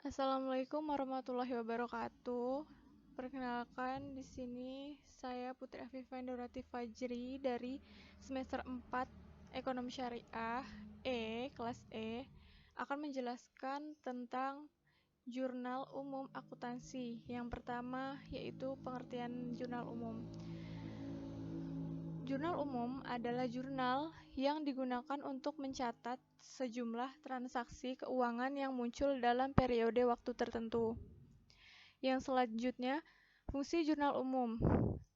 Assalamualaikum warahmatullahi wabarakatuh. Perkenalkan, di sini saya Putri Afifah Indorati Fajri dari semester 4 Ekonomi Syariah kelas E, akan menjelaskan tentang jurnal umum akuntansi. Yang pertama yaitu pengertian jurnal umum. Jurnal umum adalah jurnal yang digunakan untuk mencatat sejumlah transaksi keuangan yang muncul dalam periode waktu tertentu. Yang selanjutnya, fungsi jurnal umum.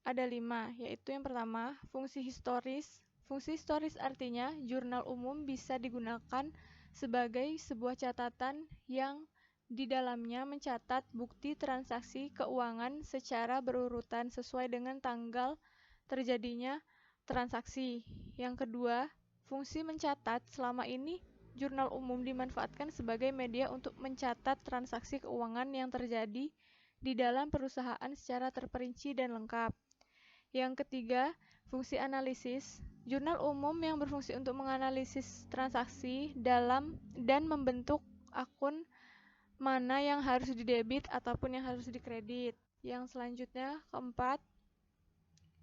Ada 5, yaitu yang pertama, fungsi historis. Fungsi historis artinya jurnal umum bisa digunakan sebagai sebuah catatan yang di dalamnya mencatat bukti transaksi keuangan secara berurutan sesuai dengan tanggal terjadinya transaksi. Yang kedua, fungsi mencatat. Selama ini, jurnal umum dimanfaatkan sebagai media untuk mencatat transaksi keuangan yang terjadi di dalam perusahaan secara terperinci dan lengkap. Yang ketiga, fungsi analisis. Jurnal umum yang berfungsi untuk menganalisis transaksi dalam dan membentuk akun mana yang harus didebit ataupun yang harus dikredit. Yang selanjutnya, keempat,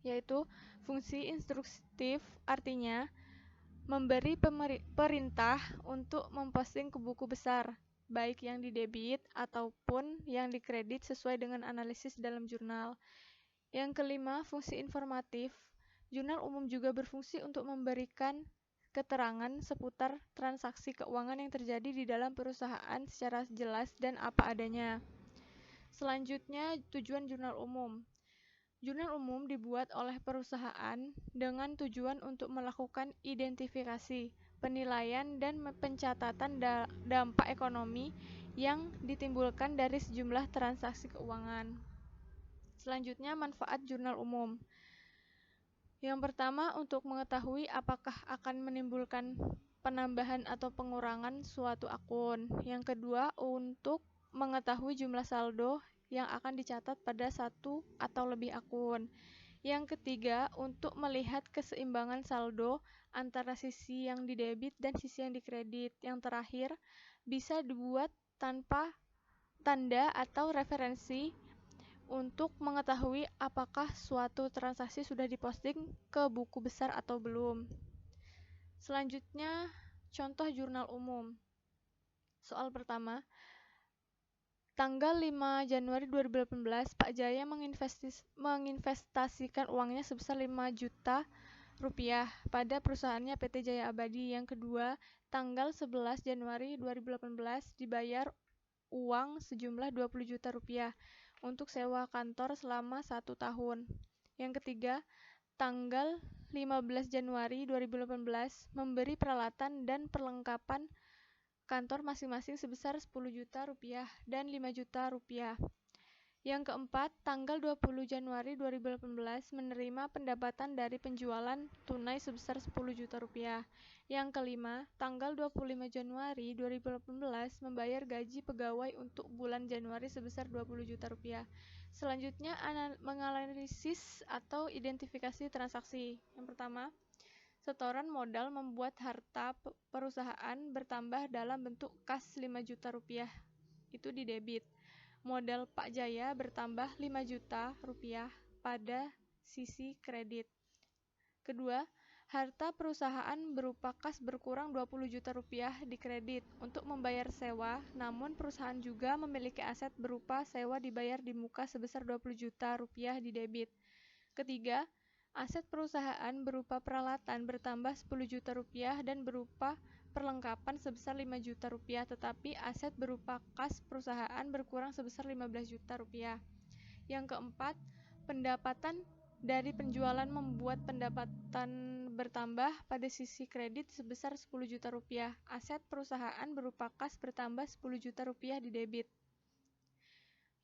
yaitu fungsi instruktif, artinya memberi perintah untuk memposting ke buku besar, baik yang didebit ataupun yang dikredit sesuai dengan analisis dalam jurnal. Yang kelima, fungsi informatif. Jurnal umum juga berfungsi untuk memberikan keterangan seputar transaksi keuangan yang terjadi di dalam perusahaan secara jelas dan apa adanya. Selanjutnya, tujuan jurnal umum. Jurnal umum dibuat oleh perusahaan dengan tujuan untuk melakukan identifikasi, penilaian, dan pencatatan dampak ekonomi yang ditimbulkan dari sejumlah transaksi keuangan. Selanjutnya, manfaat jurnal umum. Yang pertama, untuk mengetahui apakah akan menimbulkan penambahan atau pengurangan suatu akun. Yang kedua, untuk mengetahui jumlah saldo yang akan dicatat pada satu atau lebih akun. Yang ketiga, untuk melihat keseimbangan saldo antara sisi yang didebit dan sisi yang dikredit. Yang terakhir, bisa dibuat tanpa tanda atau referensi untuk mengetahui apakah suatu transaksi sudah diposting ke buku besar atau belum. Selanjutnya, contoh jurnal umum. Soal pertama, tanggal 5 Januari 2018, Pak Jaya menginvestasikan uangnya sebesar 5 juta rupiah pada perusahaannya PT Jaya Abadi. Yang kedua, tanggal 11 Januari 2018 dibayar uang sejumlah 20 juta rupiah untuk sewa kantor selama 1 tahun. Yang ketiga, tanggal 15 Januari 2018 memberi peralatan dan perlengkapan kantor masing-masing sebesar 10 juta rupiah dan 5 juta rupiah. Yang keempat, tanggal 20 Januari 2018 menerima pendapatan dari penjualan tunai sebesar 10 juta rupiah. Yang kelima, tanggal 25 Januari 2018 membayar gaji pegawai untuk bulan Januari sebesar 20 juta rupiah. Selanjutnya, menganalisis atau identifikasi transaksi. Yang pertama, setoran modal membuat harta perusahaan bertambah dalam bentuk kas 5 juta rupiah. Itu di debit. Modal Pak Jaya bertambah 5 juta rupiah pada sisi kredit. Kedua, harta perusahaan berupa kas berkurang 20 juta rupiah di kredit untuk membayar sewa, namun perusahaan juga memiliki aset berupa sewa dibayar di muka sebesar 20 juta rupiah di debit. Ketiga, aset perusahaan berupa peralatan bertambah 10 juta rupiah dan berupa perlengkapan sebesar 5 juta rupiah, tetapi aset berupa kas perusahaan berkurang sebesar 15 juta rupiah. Yang keempat, pendapatan dari penjualan membuat pendapatan bertambah pada sisi kredit sebesar 10 juta rupiah. Aset perusahaan berupa kas bertambah 10 juta rupiah di debit.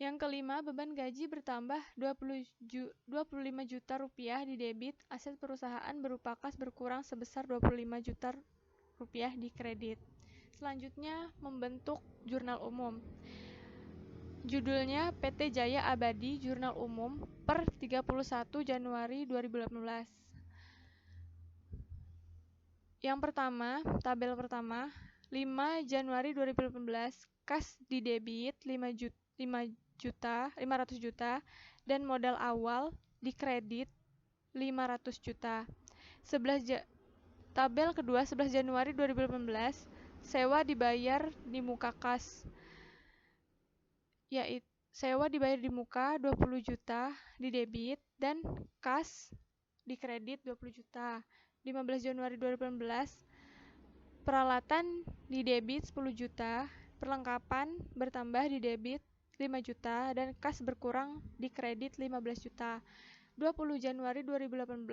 Yang kelima, beban gaji bertambah 25 juta rupiah di debit. Aset perusahaan berupa kas berkurang sebesar 25 juta rupiah di kredit. Selanjutnya, membentuk jurnal umum. Judulnya PT Jaya Abadi Jurnal Umum per 31 Januari 2018. Yang pertama, tabel pertama, 5 Januari 2018, kas didebit 500 juta dan modal awal dikredit 500 juta. Tabel kedua 11 Januari 2018, sewa dibayar di muka kas, yaitu sewa dibayar di muka 20 juta didebit dan kas dikredit 20 juta. 15 Januari 2018, peralatan didebit 10 juta, perlengkapan bertambah didebit 5 juta, dan kas berkurang dikredit 15 juta. 20 Januari 2018,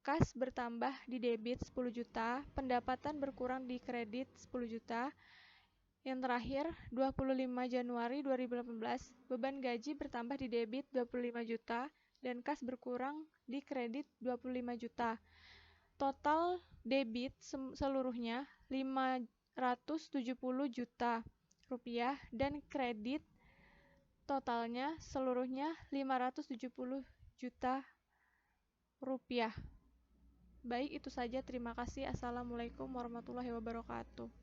kas bertambah didebit 10 juta, pendapatan berkurang dikredit 10 juta. Yang terakhir, 25 Januari 2018, beban gaji bertambah didebit 25 juta, dan kas berkurang dikredit 25 juta. Total debit seluruhnya 570 juta rupiah dan kredit totalnya seluruhnya 570 juta rupiah. Baik, itu saja. Terima kasih. Assalamualaikum warahmatullahi wabarakatuh.